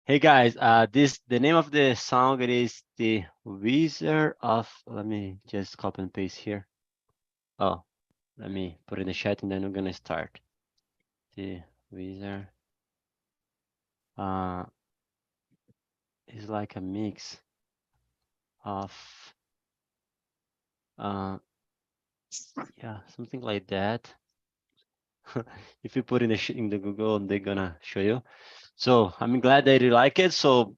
Hey guys, the name of the song it is the Wizard of. Let me just copy and paste here. Oh, let me put it in the chat and then we're gonna start. The Wizard. Uh, is like a mix of uh, yeah, something like that. If you put in in the Google, they're gonna show you. So I'm glad that you like it. So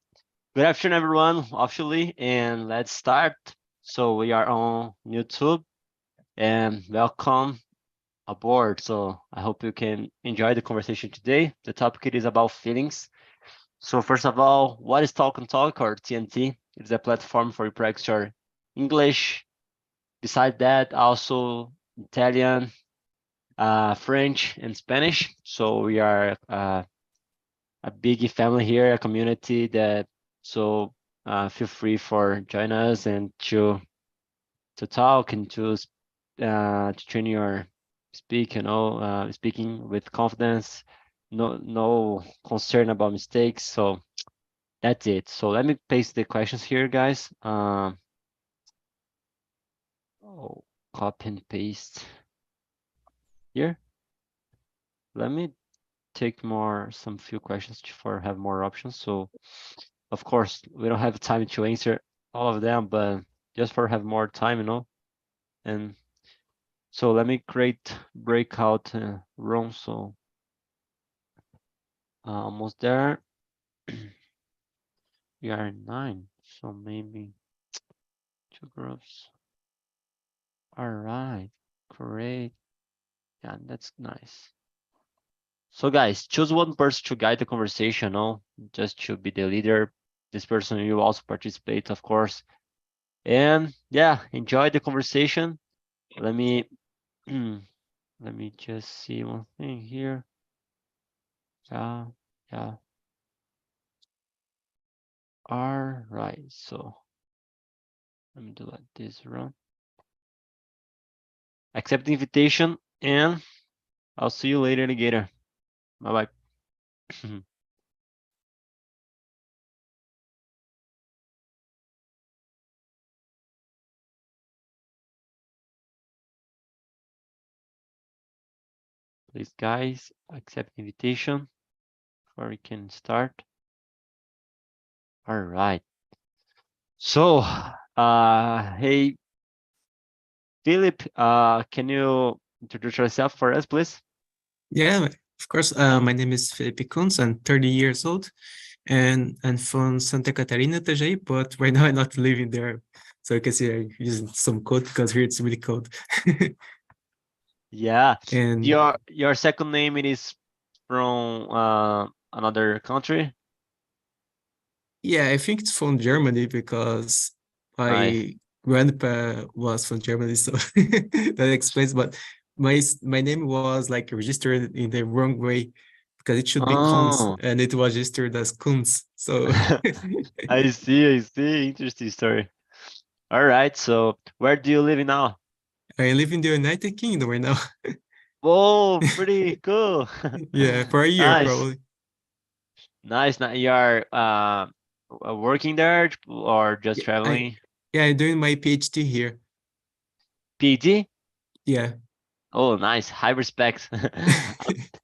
good afternoon, everyone, officially, and let's start. So we are on YouTube, and welcome aboard. So I hope you can enjoy the conversation today. The topic is about feelings. So first of all, what is Talk and Talk or TNT? It's a platform for you practice your English. Besides that, also Italian, French, and Spanish. So we are a big family here, a community that. So feel free for join us and to talk and to train your speaking with confidence, no concern about mistakes. So that's it. So let me paste the questions here, guys. Oh, copy and paste here. Let me take some few questions for have more options. So of course we don't have time to answer all of them, but just for have more time. And so let me create breakout room. So almost there. We are in 9, so maybe 2 groups. All right, great. Yeah, that's nice. So guys, choose one person to guide the conversation, no? Just to be the leader. This person will also participate, of course. And yeah, enjoy the conversation. Let me let me just see one thing here. Yeah, yeah. All right, so let me do like this run. Accept the invitation, and I'll see you later, alligator. Bye bye. Please, guys, accept the invitation before we can start. All right. So, hey, Philip, can you introduce yourself for us, please? Yeah, of course. My name is Felipe Kunz. I'm 30 years old and I'm from Santa Catarina, Itajaí, but right now I'm not living there. So you can see I'm using some coat because here it's really cold. Yeah. And Your second name it is from another country? yeah, I think it's from Germany because Nice. my grandpa was from Germany, so that explains. But my name was like registered in the wrong way because it should be Kunz Oh, and it was registered as Kunz. So I see. I see. Interesting story. All right. So, where do you live now? I live in the United Kingdom right now. Whoa, pretty cool. Yeah, for a year Nice. probably. Nice. Now you're working there or just Yeah, I traveling? yeah, I'm doing my PhD here. PhD? Yeah. Oh, nice. High respect.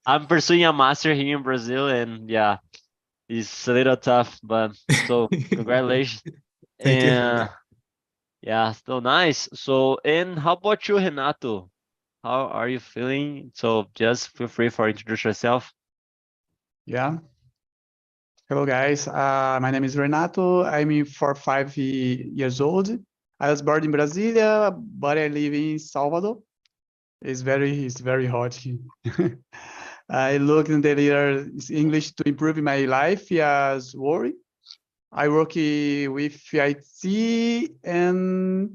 I'm pursuing a master here in Brazil, and yeah, it's a little tough, but so congratulations. Thank you. And yeah, still nice. So, and how about you, Renato? How are you feeling? So just feel free for introduce yourself. Yeah. Hello, guys. My name is Renato. I'm 45 years old. I was born in Brasilia, but I live in Salvador. It's very hot here. I look in the little English to improve my life as worry. I work with IT and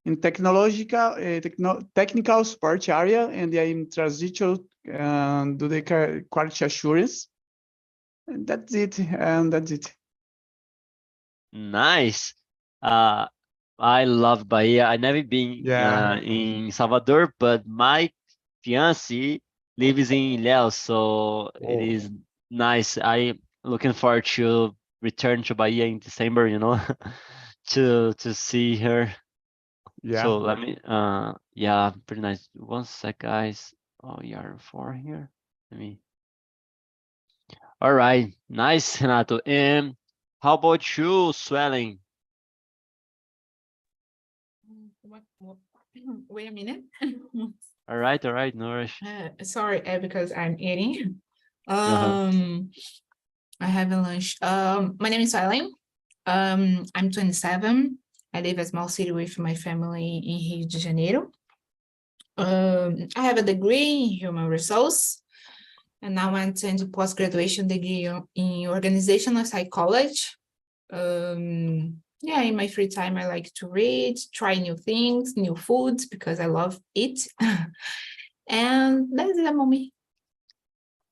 in technical support area, and I'm transition do the quality assurance. And that's it. And that's it. Nice. Uh, I love Bahia. I never been Yeah. in Salvador, but my fiancé lives in Ilhéus, so it Oh, is nice. I looking forward to return to Bahia in December, you know, to see her. Yeah. So let me, yeah, pretty nice. One sec, guys. Oh, you are 4 here. Let me. All right, nice, Renato. And how about you, Swelling? Wait a minute. All right, no rush. Sorry, because I'm eating. Uh-huh. I have a lunch. My name is Eileen. I'm 27. I live in a small city with my family in Rio de Janeiro. I have a degree in human resource, and now I attend a post-graduation degree in organizational psychology. Yeah, in my free time, I like to read, try new things, new foods, because I love it. And that's it, mommy.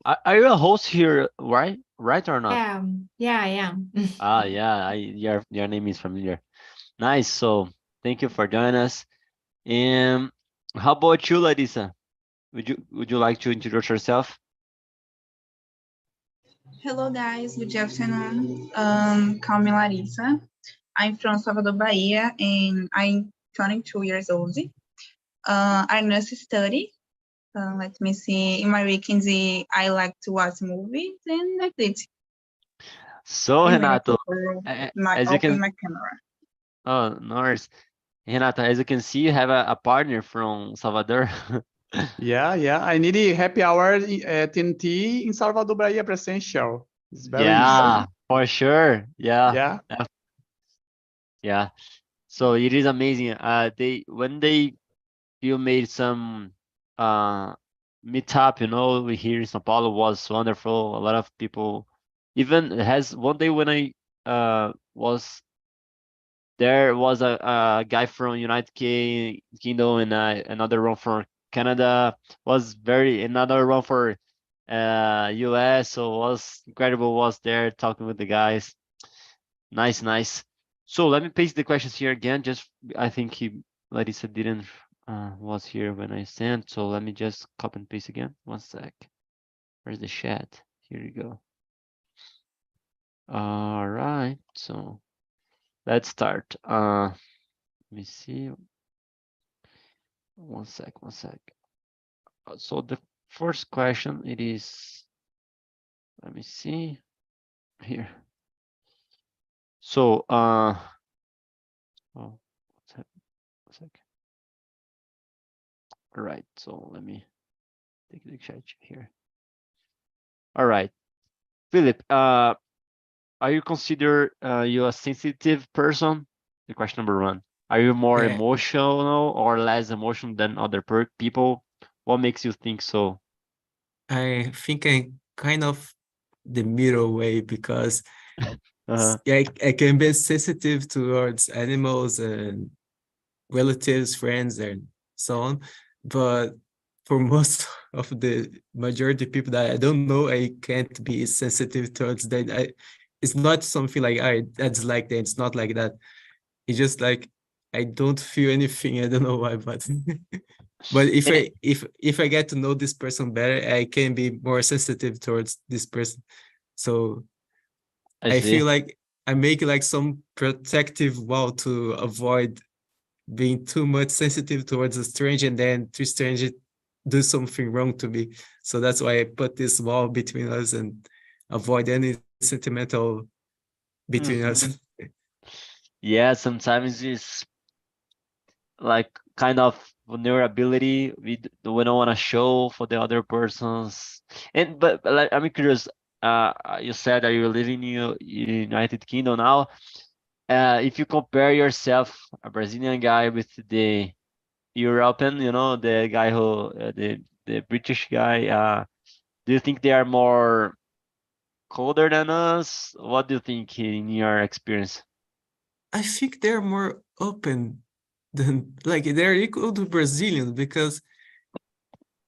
Are you a host here, right? Right or not? Yeah, I am. Yeah, your name is familiar. Nice. So thank you for joining us. And how about you, Larissa? Would you like to introduce yourself? Hello guys, good afternoon. Call me Larissa. I'm from Salvador, Bahia, and I'm 22 years old. I nurse study. Let me see. In my weekends, I like to watch movies, and that's it. So, In minutes Renato, for as you open can, my camera. oh, no worries. Renato, as you can see, you have a partner from Salvador. Yeah. I need a happy hour at TNT in Salvador, Bahia presential. It's very easy. Yeah, for sure. Yeah. Yeah. So it is amazing. When you made some meetup, you know, we here in São Paulo was wonderful. A lot of people, even has one day when I was there was a guy from Kingdom and another one from Canada, was very another one for US, so was incredible, was there talking with the guys. Nice. So let me paste the questions here again. Just I think Larissa didn't was here when I sent, so let me just copy and paste again. One sec. Where's the chat? Here you go. All right, so let's start. Let me see. One sec. So the first question it is, let me see here. So oh, what's happening? One sec. All right, so let me take the chat here. All right, Philip, are you consider you a sensitive person? The question number 1. Are you more Yeah, emotional or less emotional than other people? What makes you think so? I think I'm kind of the middle way because Uh-huh. I can be sensitive towards animals and relatives, friends, and so on. But for most of the majority of people that I don't know, I can't be sensitive towards that. It's not something like that's like that. It's not like that. It's just like I don't feel anything. I don't know why, but but Eh, if I get to know this person better, I can be more sensitive towards this person. So I I see. feel like I make like some protective wall to avoid being too much sensitive towards a stranger and then to stranger do something wrong to me. So that's why I put this wall between us and avoid any sentimental between Mhm. us. Yeah, sometimes it's like kind of vulnerability we don't want to show for the other persons. And but like, I'm curious. You said that you're living in United Kingdom now. If you compare yourself, a Brazilian guy with the European, you know, the guy who the British guy, do you think they are more colder than us? What do you think in your experience? I think they're more open than like they're equal to Brazilians because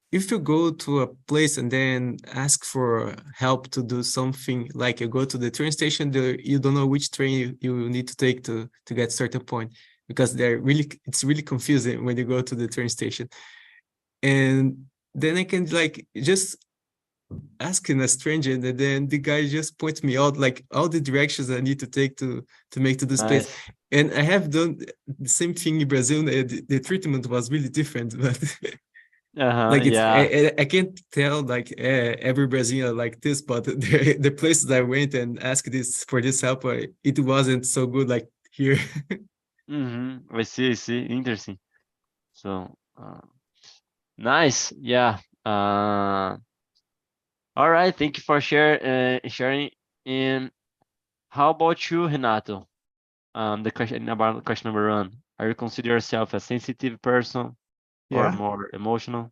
if you go to a place and then ask for help to do something, like you go to the train station, you don't know which train you need to take to get certain point because it's really confusing when you go to the train station. And then I can like just asking a stranger, and then the guy just points me out like all the directions I need to take to make to this place. Nice. And I have done the same thing in Brazil. The treatment was really different, but like it's Yeah. I can't tell like every Brazilian like this, but the places I went and asked this for this help, it wasn't so good like here. I see. Interesting. So, nice. Yeah. All right. Thank you for sharing. And how about you, Renato? The question number one. Are you consider yourself a sensitive person or Yeah. more emotional?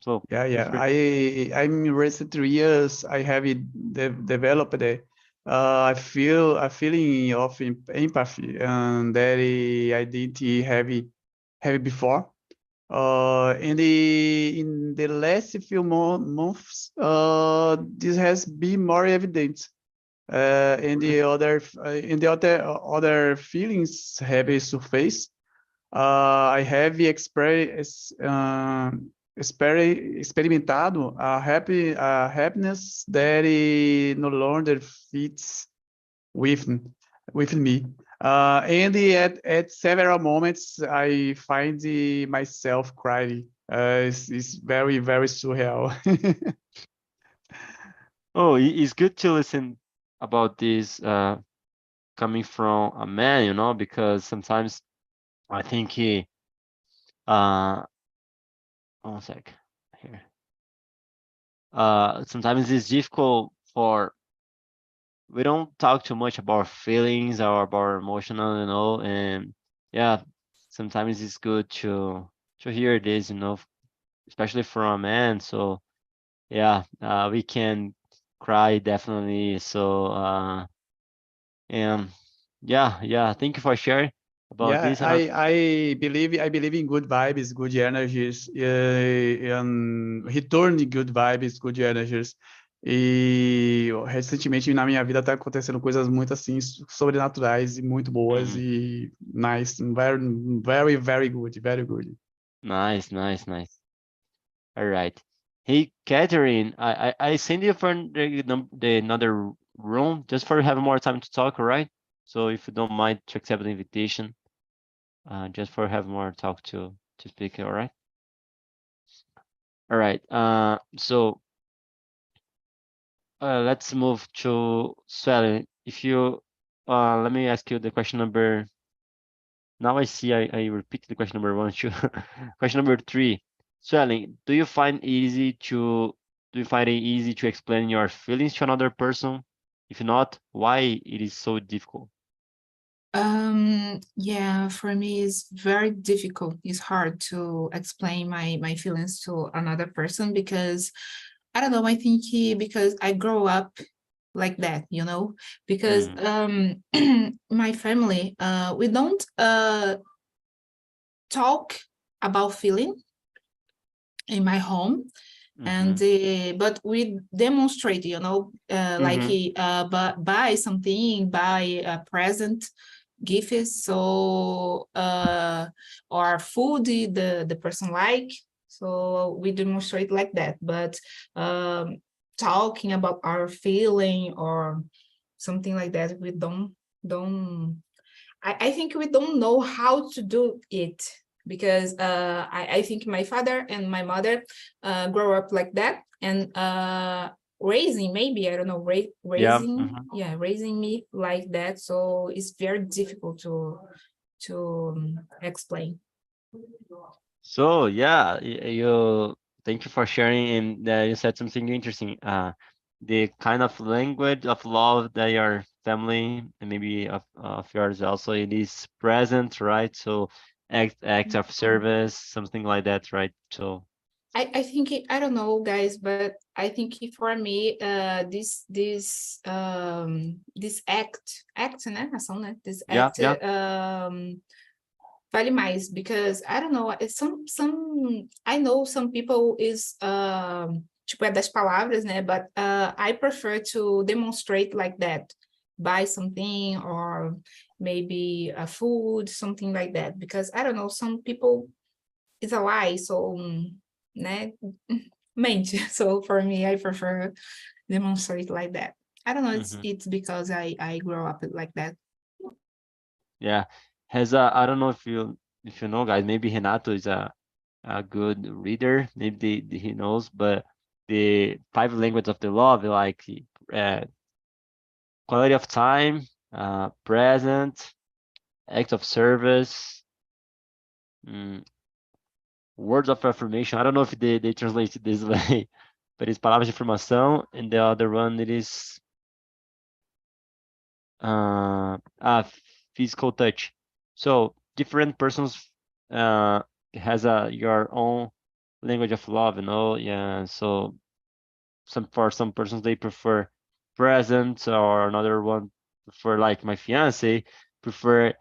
So Yeah, feel yeah. free. I'm in recent years. I have developed a feeling of empathy, and that I didn't have it before. In the last few months, this has been more evident. And the other feelings have surfaced. I have experimentado a happiness that no longer fits with me. And at several moments, I find myself crying. It's very, very surreal. Oh, it's good to listen about this coming from a man, because sometimes I think he one sec here. Sometimes it's difficult for we don't talk too much about feelings or about emotional, and yeah, sometimes it's good to hear this, especially from a man. So yeah, we can cry definitely. So and yeah, thank you for sharing about Yeah, this. And I believe in good vibes, good energies, and returning good vibes, good energies. E recentemente na minha vida tá acontecendo coisas muito assim sobrenaturais e muito boas e nice, very, very, very good, very good. nice. All right. Hey, Catherine, I send you for the another room just for have more time to talk, all right? So if you don't mind to accept the invitation, just for have more talk to speak, all right? All right. So let's move to Swellen. If you let me ask you the question number. Now I see I repeat the question number one, two. Question number three. Swelling, do you find it easy to explain your feelings to another person? If not, why it is so difficult? Yeah, for me it's very difficult. It's hard to explain my feelings to another person because I don't know, I think because I grow up like that, because my family we don't talk about feeling in my home, and but we demonstrate, like buy something, buy a present, gifts, so or food the person like, so we demonstrate like that. But talking about our feeling or something like that, we don't I think we don't know how to do it, because I think my father and my mother grow up like that, and raising, maybe, I don't know, raising me like that, so it's very difficult to explain. So yeah, you thank you for sharing, and you said something interesting. The kind of language of love that your family and maybe of yours also it is present, right? So act of service, something like that, right? So I think I don't know, guys, but I think for me, this act, né? Ação, né? This yeah, act yeah. vale mais, because I don't know, some I know some people is tipo, é das palavras, né? But I prefer to demonstrate like that, buy something or maybe a food, something like that, because I don't know, some people it's a lie, so né? mente. So for me, I prefer demonstrate like that. I don't know, Mhm. it's because I grew up like that. Yeah. I don't know if you know, guys, maybe Renato is a good reader. Maybe he knows, but the 5 languages of the love, like uh, quality of time, present, acts of service, mm, words of affirmation. I don't know if they translate it this way, but it's palavras de afirmação, and the other one it is uh, physical touch. So different persons has your own language of love, you know. Yeah. So for some persons they prefer present, or another one prefer, like my fiance prefer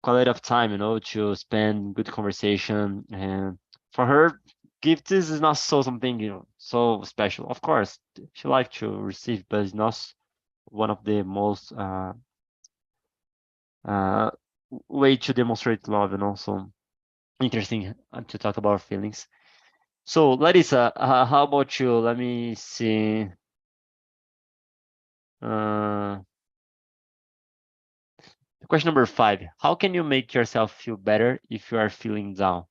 quality of time, you know, to spend good conversation. And for her, gifts is not so something, so special. Of course, she like to receive, but it's not one of the most uh way to demonstrate love, you know. So interesting to talk about feelings. So Larissa, how about you? Let me see. Uh, Question number 5. How can you make yourself feel better if you are feeling down?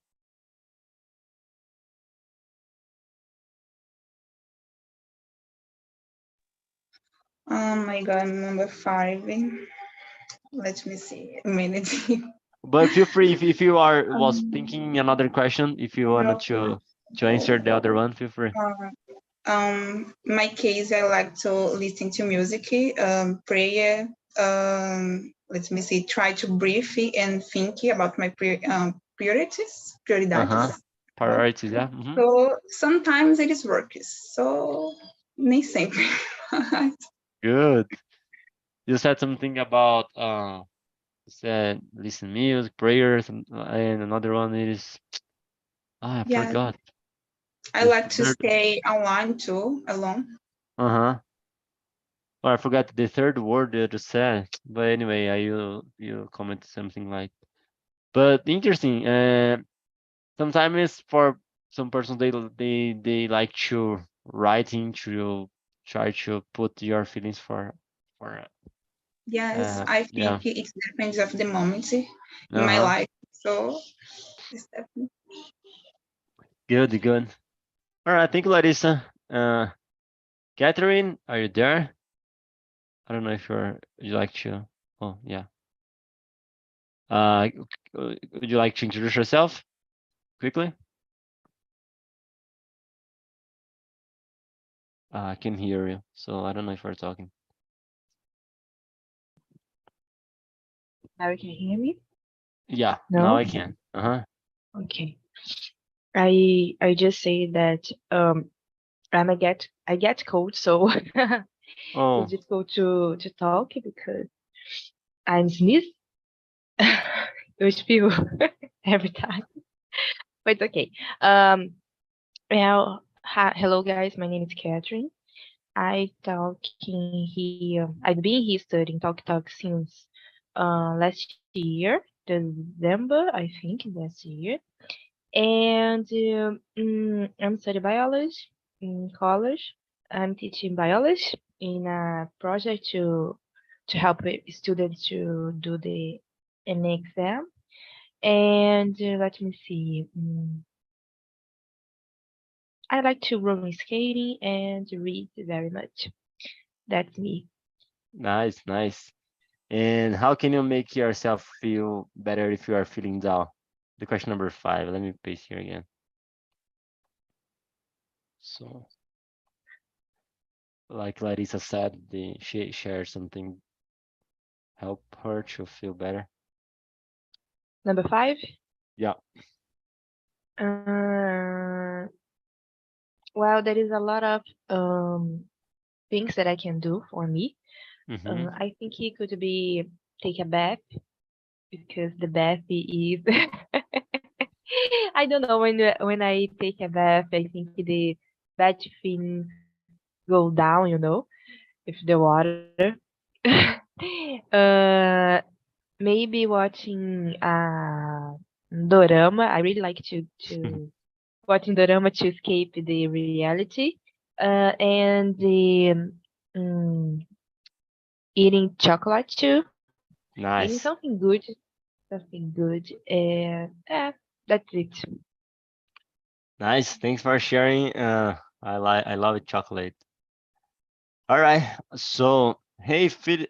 Oh my God, number 5. Let me see a minute. But feel free if you was thinking another question, if you wanted No, to answer the other one, feel free. my case, I like to listen to music, prayer. Let me see, try to breathe and think about my priorities. Uh-huh. Priorities, yeah. So sometimes it is works. So nem sempre. Good. You said something about you said listen music, prayers, and another one is I Yeah, forgot. I The like to third. stay alone too, alone. Uh-huh. Well, I forgot the third word you just said. But anyway, you commented something like. But interesting. Sometimes for some persons they like to writing to try to put your feelings for Yes, I yeah. think it depends of the moment in my Uh-huh. life. So it's definitely. Good. All right, thank you, Larissa. Catherine, are you there? I don't know if you like to. Oh yeah. Would you like to introduce yourself quickly? I can hear you, so I don't know if you're talking. Now you can hear me? Yeah, now No? I can. Uh-huh. Okay. I just say that I get cold, so Oh, it's difficult to talk because I sneeze. Eu espirro every time. But it's okay. Well, hello guys, my name is Catherine. I've been here studying Talk since last year, December, I think, last year. And I'm studying biology in college. I'm teaching biology in a project to help students to do the an exam. And let me see. I like to roller skating and read very much. That's me. nice. And how can you make yourself feel better if you are feeling down? The question number 5. Let me paste here again. So, like Larissa said, she shared something help her to feel better. Number 5. Yeah. Uh, well, there is a lot of things that I can do for me. Mm-hmm. I think it could be take a bath because the bath is. I don't know when I take a bath, I think the bad feelings go down, with the water. uh, Maybe watching dorama. I really like to watching drama to escape the reality, and eating chocolate too. Eating Nice. something good, and that's it. Nice. Thanks for sharing. I love it, chocolate. All right. So, hey, Philip.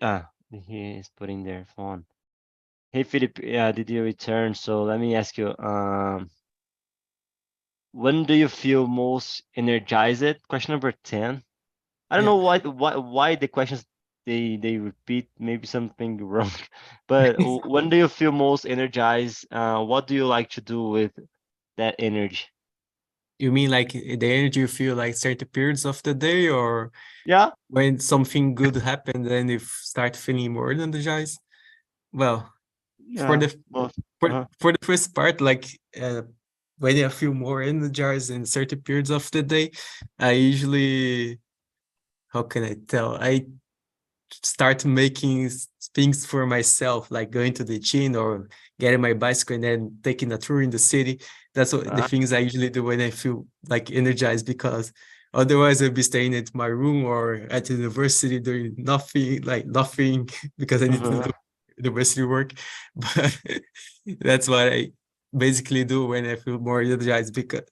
He is putting their phone. Hey, Philip. Did you return? So let me ask you. When do you feel most energized? Question number 10. I don't Yeah. know why the questions they repeat. Maybe something wrong. But when do you feel most energized? What do you like to do with that energy? You mean like the energy you feel like certain periods of the day, or Yeah. when something good happens and you start feeling more energized? Well, for Yeah. the Both. for, Uh-huh. for the first part, like when I feel more energized in certain periods of the day, I usually, how can I tell? I start making things for myself, like going to the gym or getting my bicycle and then taking a tour in the city. That's what the Uh-huh. things I usually do when I feel like energized, because otherwise I'll be staying at my room or at the university doing nothing because I need to Uh-huh. do university work. But that's what I basically do when I feel more energized, because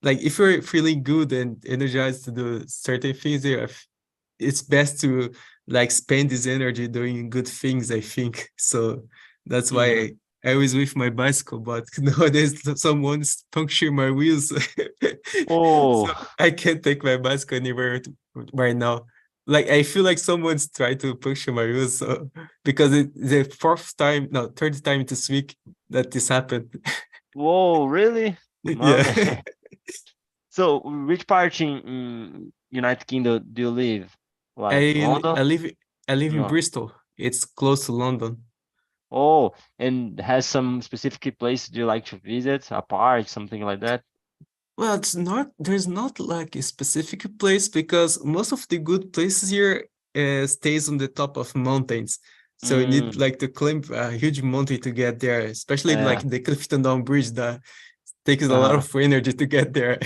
like if you're feeling good and energized to do certain things, it's best to like spend this energy doing good things, I think. So that's why Mhm. I was with my bicycle, but nowadays someone's puncturing my wheels. So Oh, I can't take my bicycle anywhere right now. Like I feel like someone's trying to puncture my wheels, so because the third time this week that this happened. whoa, really? My Yeah. man. So, which part in United Kingdom do you live? Like I London? I live I live in No. Bristol. It's close to London. Oh, and has some specific place do you like to visit? A park, something like that? Well, there's not like a specific place, because most of the good places here stays on the top of mountains. So you need Mm, like to climb a huge mountain to get there, especially yeah. like the Clifton Down Bridge that takes a lot Uh-huh. of energy to get there.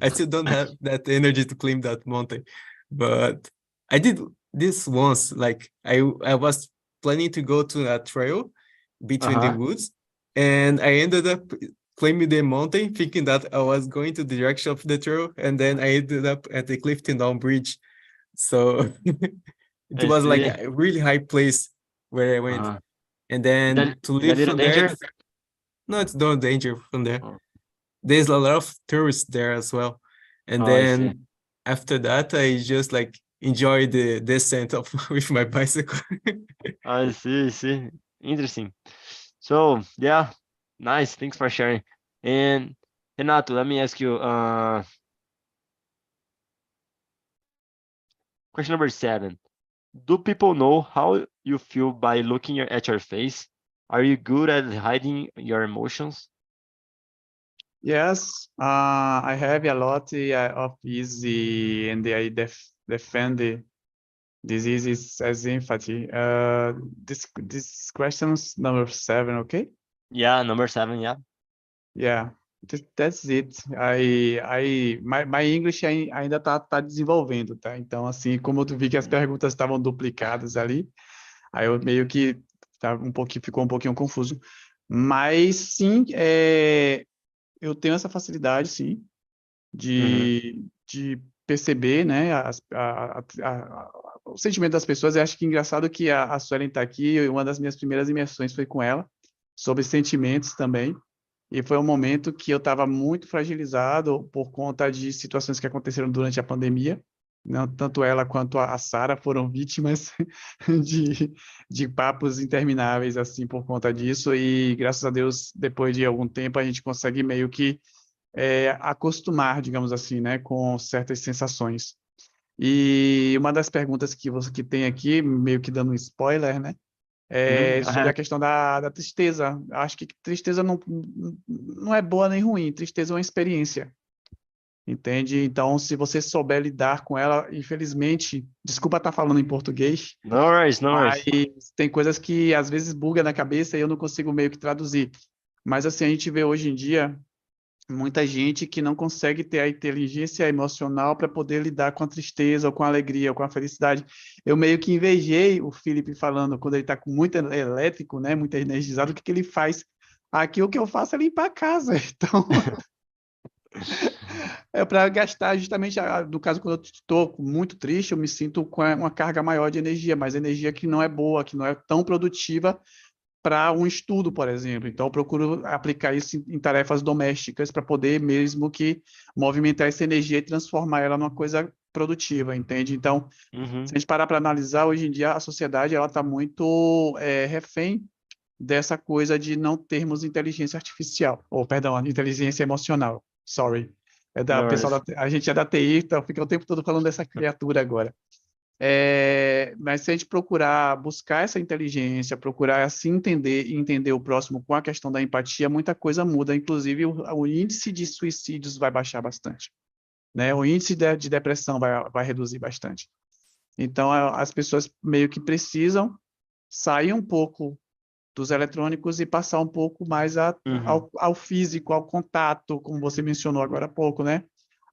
I still don't have that energy to climb that mountain, but I did this once. Like I was planning to go to a trail between the Uh-huh. woods, and I ended up climbing the mountain thinking that I was going to the direction of the trail, and then I ended up at the Clifton Down Bridge. So it I was like see. a really high place where I went. Uh-huh. And Is then that to is that leave little from there, danger? no, it's no danger from there. Oh, There's a lot of tourists there as well. And oh, I see. then after that, I just like enjoy the descent of with my bicycle. I see, I see. Interesting. So, yeah, nice. Thanks for sharing. And Renato, let me ask you, question number 7. Do people know how you feel by looking at your face? Are you good at hiding your emotions? Yes, I have a lot of easy, and I defend this easy as empathy. This question's number 7, okay? Yeah, number 7, yeah. Yeah, that's it. My English ainda tá desenvolvendo, tá? Então, assim, como tu vi que as perguntas estavam duplicadas ali, aí eu meio que ficou um pouquinho confuso. Mas sim, eu tenho essa facilidade, sim, Mhm. de perceber, né, o sentimento das pessoas. Eu acho que engraçado que a Suelen está aqui, e uma das minhas primeiras imersões foi com ela, sobre sentimentos também. E foi um momento que eu estava muito fragilizado por conta de situações que aconteceram durante a pandemia. Não, tanto ela quanto a Sara foram vítimas de papos intermináveis assim por conta disso. E graças a Deus, depois de algum tempo, a gente consegue meio que acostumar, digamos assim, né, com certas sensações. E uma das perguntas que você que tem aqui, meio que dando um spoiler, né? Mhm. Go Sobre a ahead. questão da tristeza. Acho que tristeza não é boa nem ruim, tristeza é uma experiência, entende? Então, se você souber lidar com ela, infelizmente, desculpa estar falando em português, No worries, no mas worries. tem coisas que às vezes buga na cabeça e eu não consigo meio que traduzir. Mas assim, a gente vê hoje em dia muita gente que não consegue ter a inteligência emocional para poder lidar com a tristeza, ou com a alegria, ou com a felicidade. Eu meio que invejei o Felipe falando, quando ele está com muito elétrico, né, muito energizado, o que ele faz? Aqui o que eu faço é limpar a casa. Então, é para gastar justamente, no caso, quando eu estou muito triste, eu me sinto com uma carga maior de energia, mas energia que não é boa, que não é tão produtiva para um estudo, por exemplo. Então, eu procuro aplicar isso em tarefas domésticas para poder mesmo que movimentar essa energia e transformar ela numa coisa produtiva, entende? Então, se a gente parar para analisar, hoje em dia a sociedade ela está muito refém dessa coisa de não termos inteligência artificial, ou perdão, inteligência emocional. Sorry. No worries. A gente é da TI, então fica o tempo todo falando dessa criatura agora. Mas se a gente procurar buscar essa inteligência, procurar se entender e entender o próximo com a questão da empatia, muita coisa muda. Inclusive, o índice de suicídios vai baixar bastante, né? O índice de depressão vai reduzir bastante. Então, as pessoas meio que precisam sair um pouco dos eletrônicos e passar um pouco mais ao físico, ao contato, como você mencionou agora há pouco, né?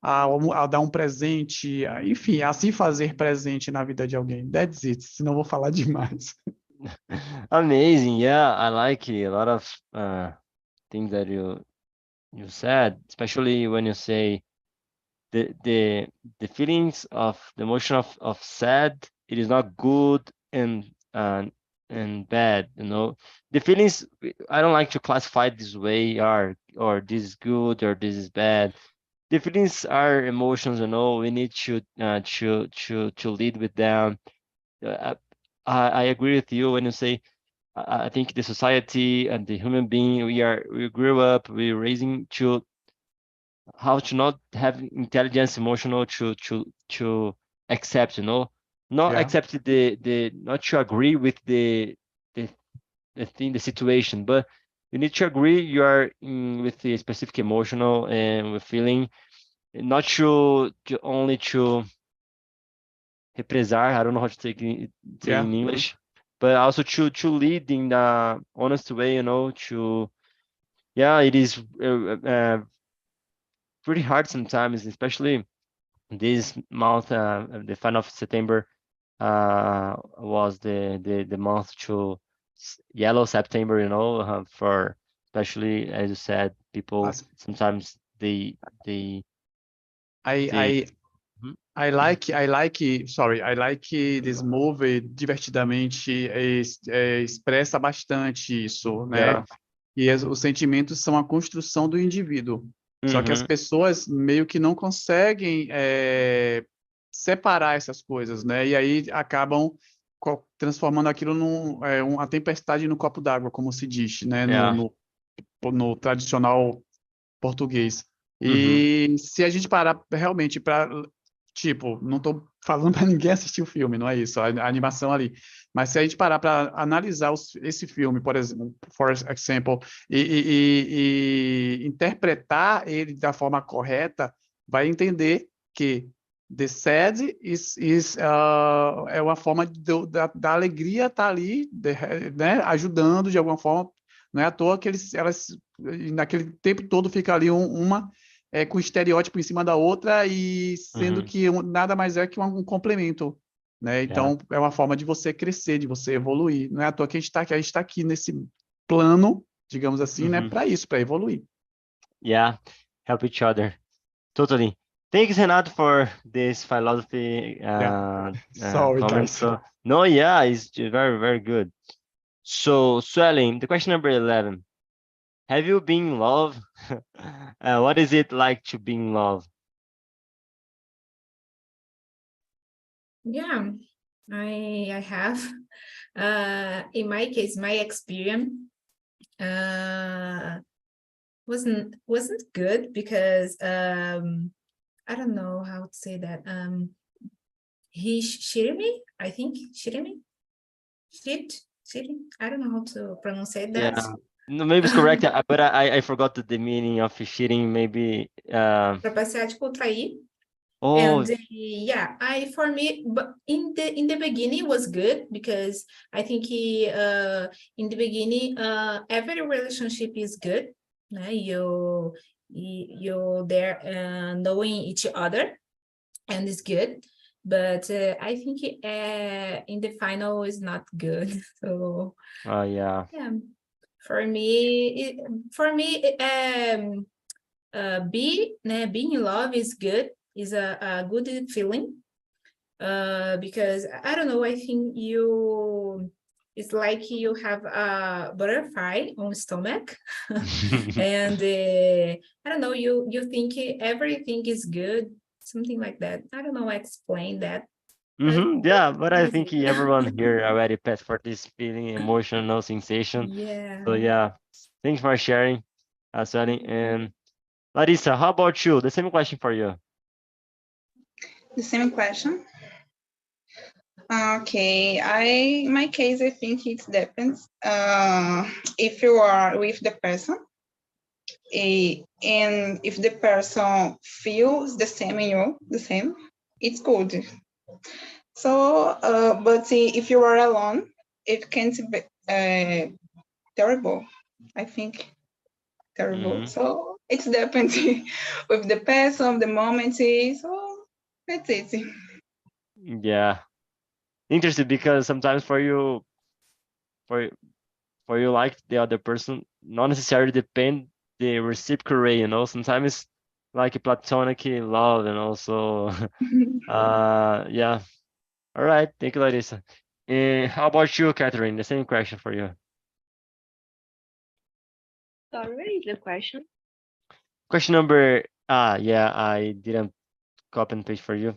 A dar um presente, enfim, a se fazer presente na vida de alguém. That's it, senão eu vou falar demais. Amazing. Yeah, I like a lot of things that you said, especially when you say the feelings of the emotion of sad, it is not good and bad, you know. The feelings, I don't like to classify this way, or this is good or this is bad. The feelings are emotions, you know. We need to lead with them. I agree with you when you say I think the society and the human being, we grew up, we're raising to how to not have intelligence emotional to accept, you know, not Yeah. accept the not to agree with the thing, the situation, but you need to agree you are with the specific emotional and with feeling, not to only to represar. I don't know how to say Yeah. in English, but also to lead in the honest way, you know. To Yeah, it is pretty hard sometimes, especially this month. The final of September was the month to yellow September, you know, for especially as you said, people As- sometimes they I Mhm. I like this movie, Divertidamente, expressa bastante isso, né? Yeah. E os sentimentos são a construção do indivíduo. Só que as Mhm. pessoas meio que não conseguem separar essas coisas, né? E aí acabam transformando aquilo uma tempestade no copo d'água, como se diz, né? Yeah. No tradicional português. Mhm. E se a gente parar realmente para, tipo, não estou falando para ninguém assistir o filme, não é isso, a animação ali. Mas se a gente parar para analisar esse filme, por exemplo, e interpretar ele da forma correta, vai entender que the sad é uma forma da alegria estar ali, né, ajudando de alguma forma. Não é à toa que elas naquele tempo todo fica ali uma com estereótipo em cima da outra, e sendo Mhm. que nada mais é que um complemento, né? Yeah. Então, é uma forma de você crescer, de você evoluir. Não é à toa que a gente tá aqui nesse plano, digamos assim, né? Mhm. Para isso, para evoluir. Yeah. Help each other. Totally. Thanks, Renato, for this philosophy Yeah. Sorry, comment. guys. So no, yeah, it's very, very good. So, Suelen, the question number 11. Have you been in love? What is it like to be in love? Yeah, I have. In my case, my experience wasn't good because I don't know how to say that. He cheated me, I think. Cheated me? Cheating? I don't know how to pronounce that. Yeah, no, maybe it's correct, but I forgot the meaning of cheating. Maybe. Trapacear, tipo, trair. Oh, And yeah, for me, but in the beginning was good because I think in the beginning every relationship is good, né? you're there knowing each other, and it's good. But I think in the final is not good. So Yeah. yeah, for me, being in love is good. Is a good feeling. Because I don't know. I think it's like you have a butterfly on stomach, and I don't know. You think everything is good, something like that. I don't know how to explain that. Yeah, but I What is think it? everyone here already passed for this feeling, emotional sensation. Yeah. So yeah, thanks for sharing, Sunny. And Larissa, how about you? The same question for you. The same question. Okay, in my case, I think it depends. If you are with the person, and if the person feels the same in you, it's good. So, but if you are alone, it can be terrible. I think terrible. Mhm. So it's depends with the person, the moment. So that's it. Yeah, interesting because sometimes for for you like the other person, not necessarily depend the reciprocal way, Sometimes it's like a platonic love and also yeah. All right, thank you, Larissa. And how about you, Catherine? The same question for you. Sorry, what is the question? Question number yeah, I didn't copy and paste for you.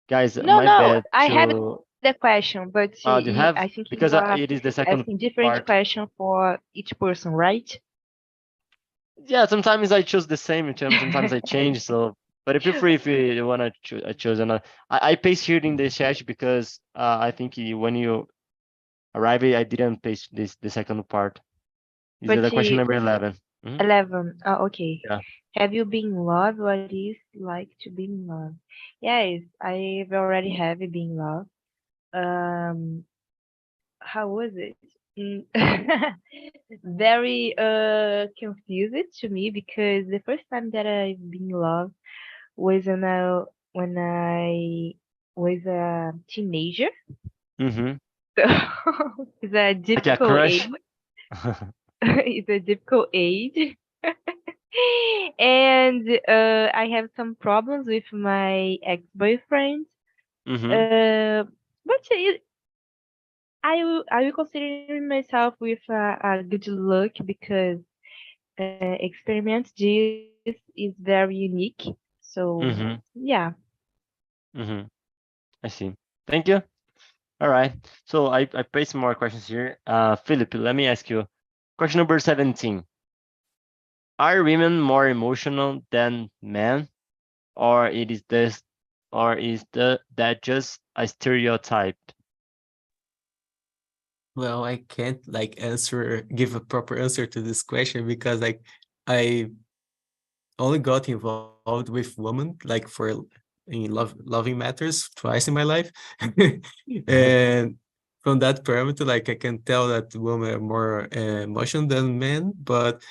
Guys, No, my no, bad I have to the question, but do you have I think because you are it is the second asking different part. question for each person, right? Yeah, sometimes I choose the same, sometimes I change. So, but feel free if you wanna choose another. I paste here in the chat because I think when you arrive, I didn't paste the second part. Is But the question number 11? Mhm. 11. Oh, okay. Yeah. Have you been in love? What is like to be in love? Yes, I've already have been in love. Um, how was it? Mm, Very confused to me because the first time that I've been in love was when I was a teenager. Mm-hmm. So it's a Like a difficult age. crush. It's a difficult age. And I have some problems with my ex-boyfriend. Mm-hmm. But I will consider myself with a good look because experiment this is very unique. So Mm-hmm. yeah. Mm-hmm. I see. Thank you. All right. So I paste some more questions here. Philip, let me ask you. Question number 17. Are women more emotional than men, or it is this, or is that just a stereotype? Well, I can't give a proper answer to this question because I only got involved with women for in loving matters twice in my life. And from that parameter, I can tell that women are more emotional than men, but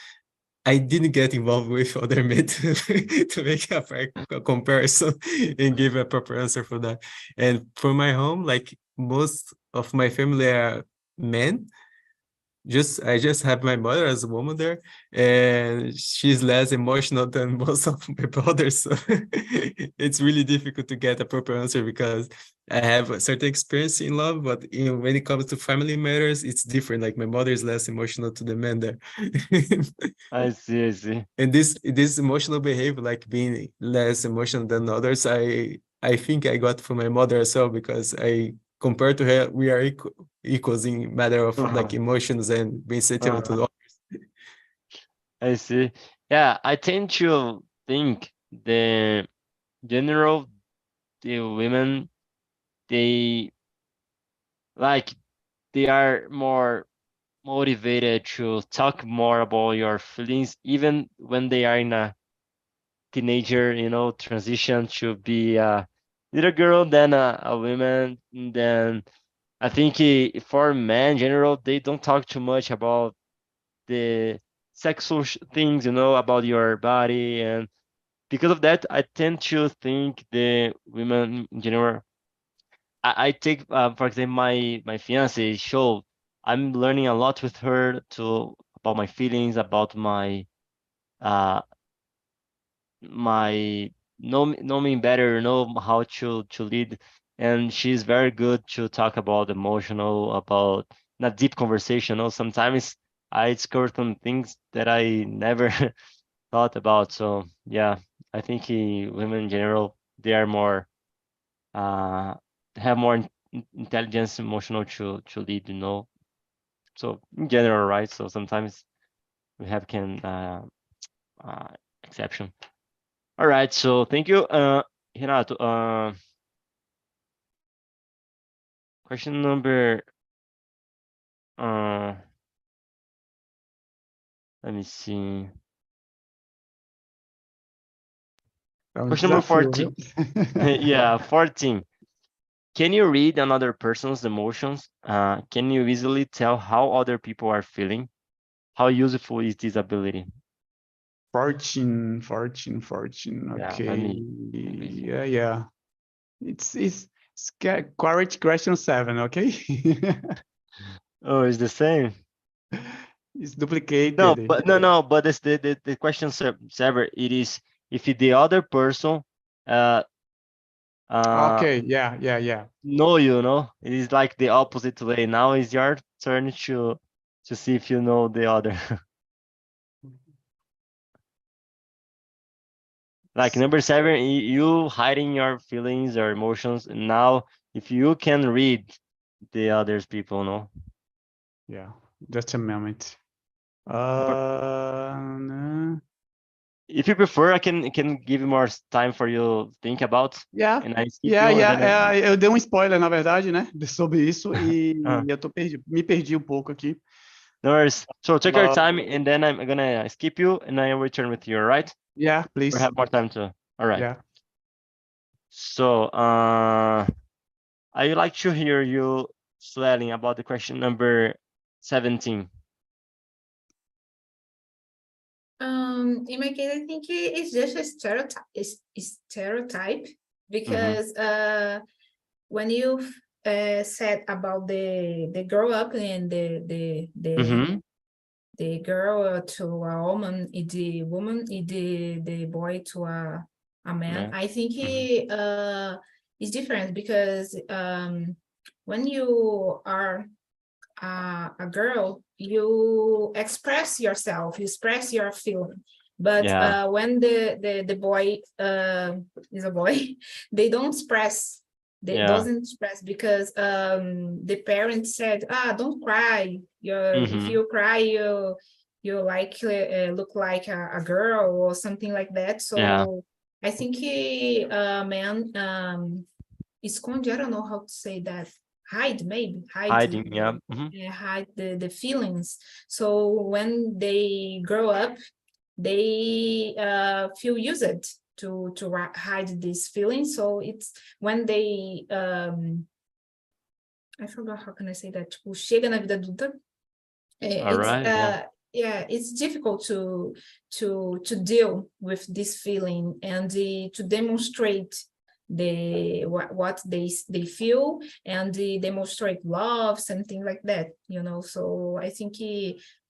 I didn't get involved with other men to make a comparison and give a proper answer for that. And for my home, most of my family are men. I just have my mother as a woman there, and she's less emotional than most of my brothers. So it's really difficult to get a proper answer because I have a certain experience in love, but when it comes to family matters, it's different. Like my mother is less emotional to the men there. I see, I see. And this emotional behavior, like being less emotional than others, I think I got from my mother as well because compared to her, we are equals in matter of emotions and being sentimental to others. I see. Yeah, I tend to think the general the women they like they are more motivated to talk more about your feelings even when they are in a teenager, transition to be a little girl than a woman. Then I think for men in general, they don't talk too much about the sexual things, about your body, and because of that, I tend to think the women in general. I take, for example, my fiance show. I'm learning a lot with her to about my feelings, about uh my know me better, know how to lead, and she's very good to talk about emotional, about not deep conversation. Sometimes I discover some things that I never thought about. So yeah, I think women in general, they are more uh have more intelligence, emotional to lead. So in general, right? So sometimes we have can uh exception. All right, so thank you, Renato. Question number, uh, let me see. É um Question number desafio, 14. viu? Yeah, 14. Can you read another person's emotions? Can you easily tell how other people are feeling? How useful is this ability? 14. Yeah, Okay. let me see. Yeah. It's correct question 7, okay? Oh, it's the same. It's No, duplicated. but it's the question server. It is if the other person uh Okay, yeah. know it is like the opposite way. Now it's your turn to see if you know the other. Like number 7, you hiding your feelings or emotions, and now if you can read the others people, no. Yeah, just a moment. But No. if you prefer, I can give you more time for you think about, Yeah, and I skip you, and then eu dei um spoiler, na verdade, né, sobre isso, e eu me perdi um pouco aqui. no worries. So take your But, time, and then I'm gonna skip you, and I return with you. All right? yeah, We please. have more time to. All right. Yeah. So I would like to hear you, Suelen, about the question number 17. In my case, I think it's just a stereotype. It's stereotype because when you said about the grow up and the girl to a woman, the woman, the boy to a man. Yeah. I think it's different because when you are a girl, you express yourself, you express your feeling. But Yeah. when the boy is a boy, they don't express. They Yeah. doesn't express because the parents said, don't cry. If you cry, you like look like a girl or something like that. So Yeah. I think a man esconde. I don't know how to say that. Hide, maybe Hiding. Yeah. hide the feelings. So when they grow up, they feel used to hide these feelings. So it's when they I forgot how can I say that. Tipo, chega na vida adulta. All right. Yeah, it's difficult to deal with this feeling and to demonstrate what they feel and demonstrate love, something like that, So I think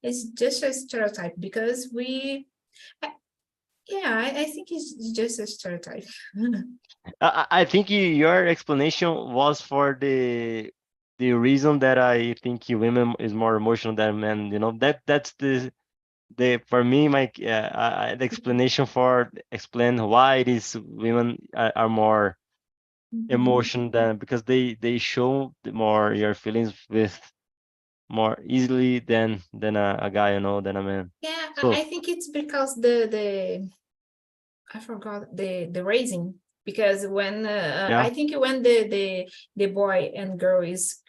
it's just a stereotype because I think it's just a stereotype. I think your explanation was for the reason that I think women is more emotional than men. That's the for me the explanation for explain why it is women are more emotion than, because they show more your feelings with more easily than a guy, than a man. Yeah, So I think it's because the I forgot the raising, because when I think when the boy and girl is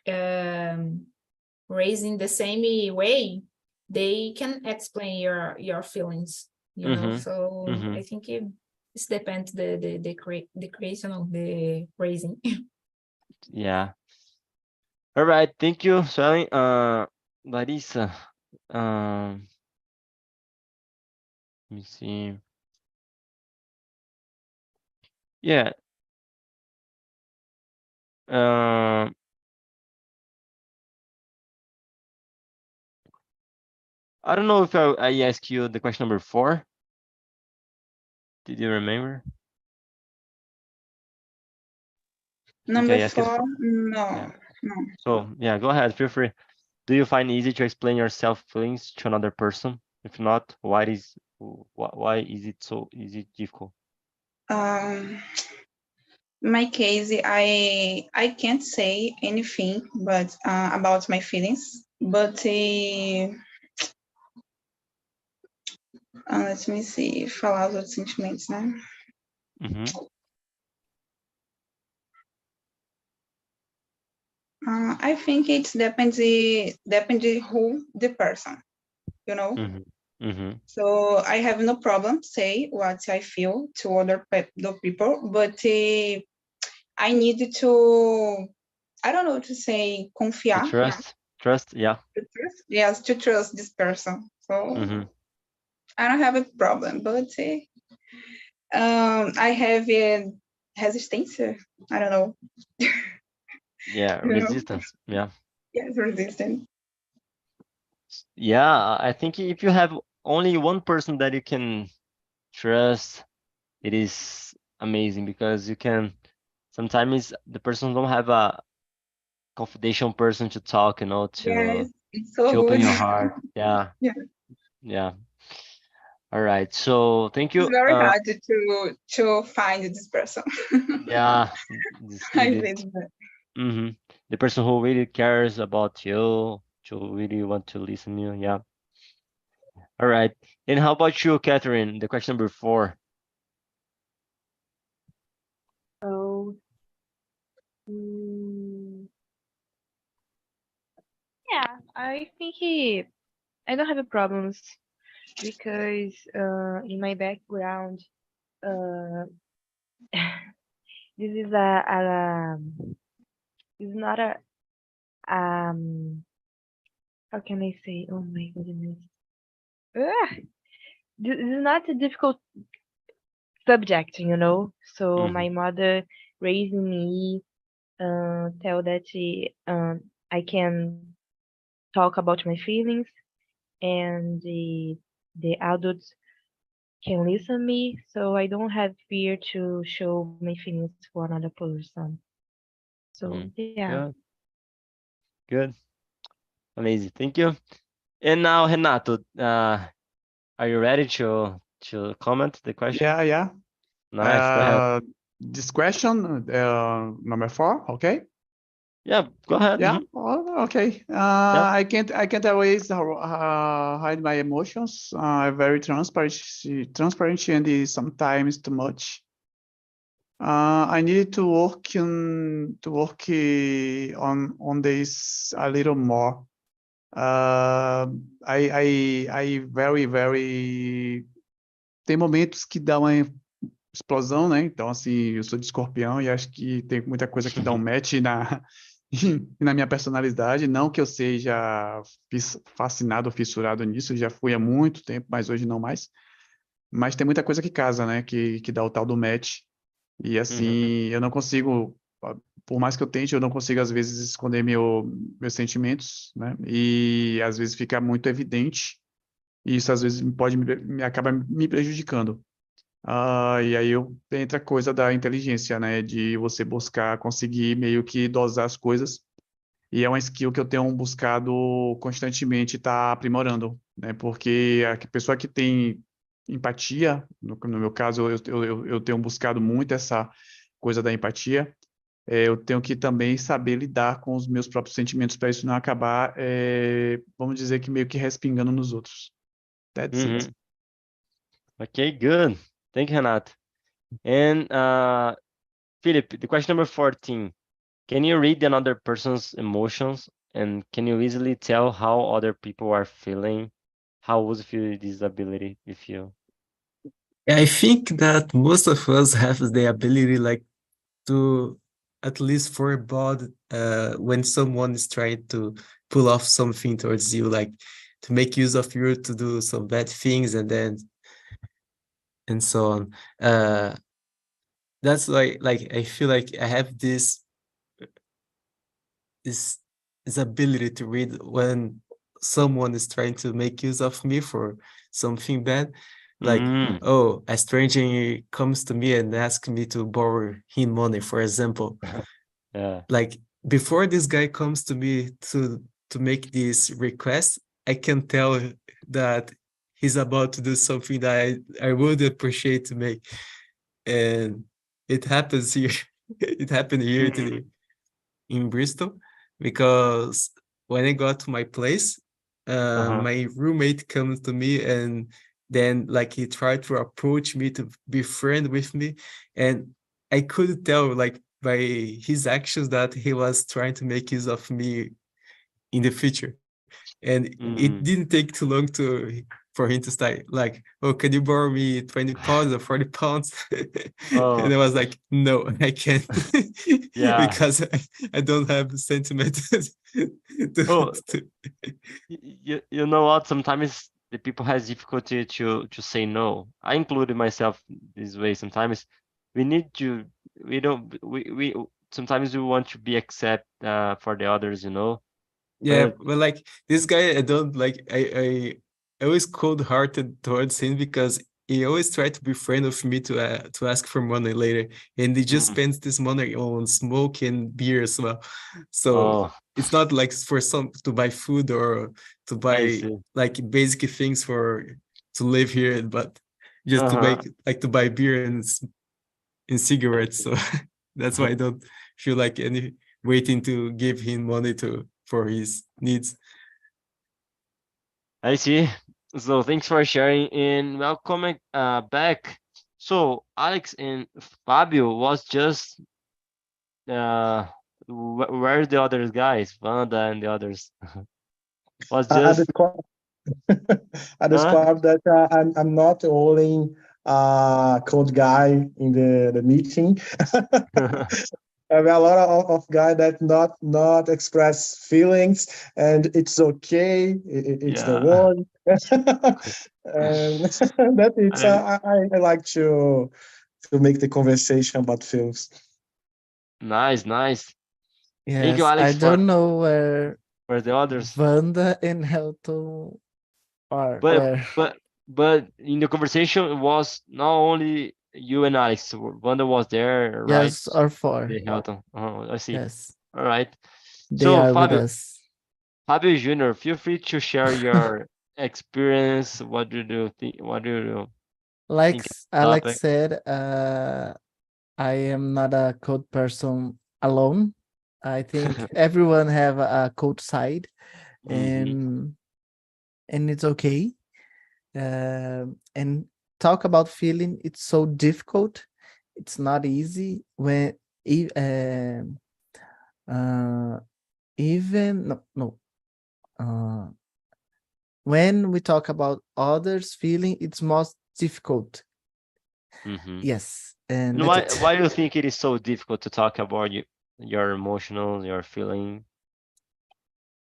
raising the same way, they can explain your feelings, So I think it depends the creation of the raising. yeah. All right, thank you, Sally. Larissa, um Let me see. Yeah. Um, I don't know if I asked you the question number 4. Did you remember? I think I Number asked it 4, no, Yeah. no. So yeah, go ahead. Feel free. Do you find it easy to explain yourself feelings to another person? If not, why is it so difficult? My case, I can't say anything but about my feelings, but let me see, falar os outros sentimentos, né? Mm-hmm. I think it depends who the person, you know. Mm-hmm. Mm-hmm. So I have no problem say what I feel to other people, but I need to, I don't know to say To confiar. trust, yeah. To trust, yes, to trust this person. So Mm-hmm. I don't have a problem, but I have a resistência. I don't know. Yeah, You know? resistance. Yeah. Yes, resistance. Yeah, I think if you have only one person that you can trust, it is amazing because you can sometimes the person don't have a confidential person to talk, Yes, it's so to open good. your heart. Yeah. Yeah. Yeah. All right. So thank It's you. very hard to find this person. Yeah, this I needed. did that. Mm-hmm. The person who really cares about you, to really want to listen to you. Yeah. All right. And how about you, Catherine? The question number 4. So, mm, yeah, I think I don't have a problems because in my background, uh, this is this is not a how can I say? Oh my goodness. Ah, this is not a difficult subject, you know. So Mm-hmm. my mother raised me, tell that I can talk about my feelings, and the adults can listen me, so I don't have fear to show my feelings for another person. So Mm-hmm. yeah. Good. Good. Amazing. Thank you. And now, Renato, are you ready to comment the question? Yeah. Nice. Go ahead. This question, number 4, okay? Yeah, go ahead. Yeah. Mhm. Okay. Yeah. I can't always hide my emotions. I'm very transparent, and sometimes too much. I needed to work on this a little more. I very tem momentos que dá uma explosão, né? Então, assim, eu sou de Escorpião e acho que tem muita coisa que dá um match na minha personalidade. Não que eu seja fascinado ou fissurado nisso, já fui há muito tempo, mas hoje não mais. Mas tem muita coisa que casa, né? Que dá o tal do match. E Uhum. assim, eu não consigo, por mais que eu tente, eu não consigo às vezes esconder meus sentimentos, né? E às vezes fica muito evidente. E isso às vezes acaba me prejudicando. E aí entra a coisa da inteligência, né? De você buscar conseguir meio que dosar as coisas. E é uma skill que eu tenho buscado constantemente estar aprimorando, né? Porque a pessoa que tem empatia, no meu caso, eu tenho buscado muito essa coisa da empatia. Eu tenho que também saber lidar com os meus próprios sentimentos para isso não acabar, vamos dizer que meio que respingando nos outros. That's it. Mhm. Okay, good. Thank you, Renato. And Philip, the question number 14. Can you read another person's emotions and can you easily tell how other people are feeling? How would you feel this ability if you? I think that most of us have the ability, like, to at least forebode when someone is trying to pull off something towards you, like to make use of you to do some bad things, and then and so on. That's like I feel like I have this ability to read when someone is trying to make use of me for something bad. Like, Mm, oh, a stranger comes to me and asks me to borrow him money, for example. yeah. Like, before this guy comes to me to make this request, I can tell that he's about to do something that I would appreciate to make. And it happens here. It happened here Mhm. in Bristol, because when I got to my place, Uh-huh. my roommate comes to me, and then like he tried to approach me to be friend with me, and I could tell like by his actions that he was trying to make use of me in the future. And it Mm. didn't take too long for him to start like, oh, can you borrow me 20 pounds or 40 pounds? And Oh, I was like, no, I can't. yeah. Because I don't have sentiment Oh, to you know what? Sometimes the people has difficulty to say no. I included myself this way. Sometimes we need to. We don't. We sometimes we want to be accept for the others, you know. Yeah, But but like this guy, I don't like. I always cold-hearted towards him because he always tried to be friend with me to ask for money later, and he just mm, spends this money on smoke and beer as well. So oh, it's not like for some to buy food or to I buy see. like basic things for to live here, but just to Uh-huh. make like to buy beer and I cigarettes. see. So that's why I don't feel like any waiting to give him money to for his needs. I see. So thanks for sharing and welcome back. So Alex and Fabio was just where's the other guys? Vanda and the others was I just discovered I huh? discovered that I'm not the only code guy in the meeting. I have a lot of guy that not express feelings, and it's okay. It's the Yeah. word, and that it's I, I like to make the conversation about feelings. nice, nice. Thank you, Yes, I Alex, don't know where for the others. Wanda and Helton are. But Where? but but in the conversation it was not only you and Alex. Vanda was there, right? Yes, or four. The Hilton. I see. Yes, All right. they So are with Fabio, us. Fabio Jr., feel free to share your experience. What do you think? What do you Like think of the Alex topic? said, I am not a code person alone. I think everyone have a code side, Mm-hmm. and it's okay. And talk about feeling. It's so difficult. It's not easy when e- uh, even no. Uh, when we talk about others feeling, it's most difficult. Mm-hmm. Yes, and And that's why it. do you think it is so difficult to talk about your emotional, your feeling?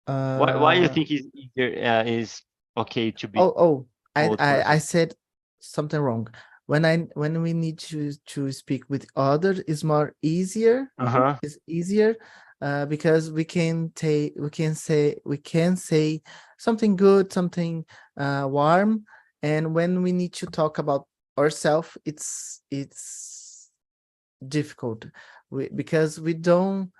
Why you Uh, think is okay to be oh, cold I person? said something wrong. When we need to speak with others, is more easier. Uh-huh. Is easier, because we can say something good, something warm, and when we need to talk about ourselves, it's difficult. Because we don't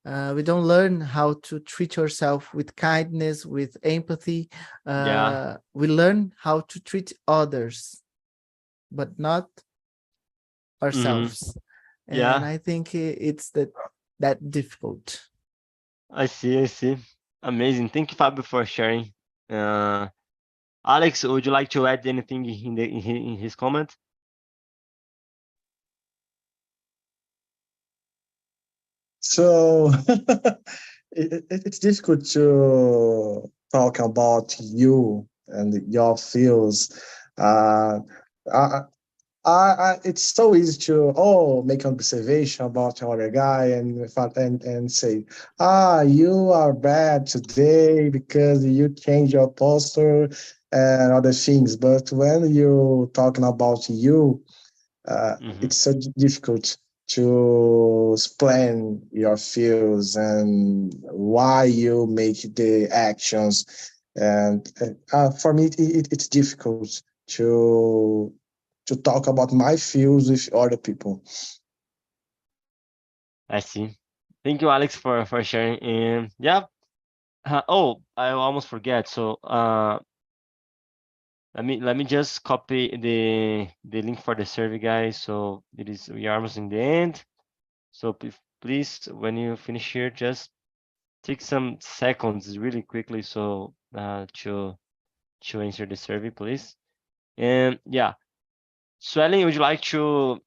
learn how to treat ourselves with kindness, with empathy. Yeah. We learn how to treat others, but not Mm-hmm. ourselves. And Yeah. I think it's that difficult. I see. I see. Amazing. Thank you, Fabio, for sharing. Uh, Alex, would you like to add anything in his comment? So it's difficult to talk about you and your feels. Uh, I, it's so easy to make an observation about other guy and say, you are bad today because you changed your posture. and other things. But when you're talking about you, Mhm. it's so difficult to explain your feels and why you make the actions. And for me, it's difficult to talk about my feels with other people. I see. Thank you, Alex, for sharing. And yeah. Oh, I almost forget. So let me just copy the link for the survey, guys. So we are almost in the end. So please, when you finish here, just take some seconds really quickly so to answer the survey, please. And yeah, Swelling, would you like to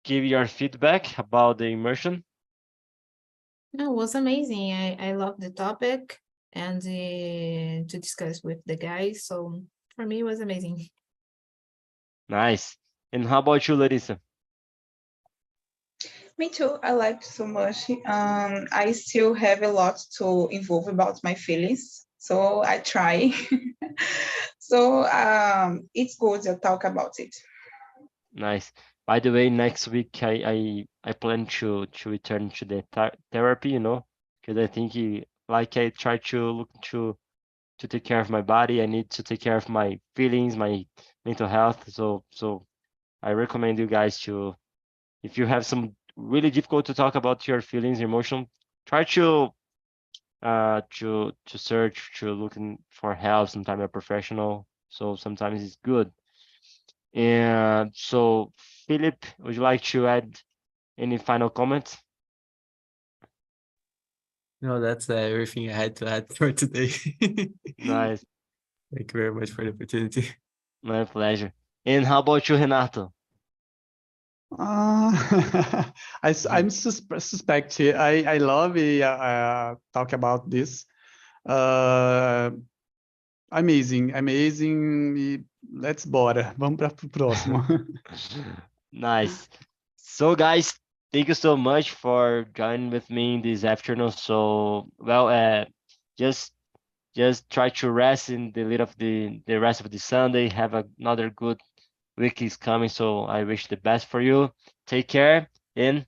give your feedback about the immersion? No, it was amazing. I love the topic and to discuss with the guys. So for me, it was amazing. Nice. And how about you, Larissa? Me too. I liked so much. I still have a lot to evolve about my feelings, so I try. So it's good to talk about it. Nice. By the way, next week I plan to return to the therapy, because I think like I try to look to take care of my body, I need to take care of my feelings, my mental health. So I recommend you guys to, if you have some really difficult to talk about your feelings, emotion, try to search, to looking for help, sometimes a professional. So sometimes it's good. And so, Philip, would you like to add any final comments? No, that's everything I had to add for today. Nice, Thank you very much for the opportunity. my pleasure. And how about you, Renato? Uh, I'm suspect. I love talk about this. Amazing, amazing. Let's bora. Vamos para o próximo. Nice. So, guys, thank you so much for joining with me this afternoon. So, well, just just try to rest in the lead of the rest of the Sunday. Have another good week is coming. So I wish the best for you. Take care and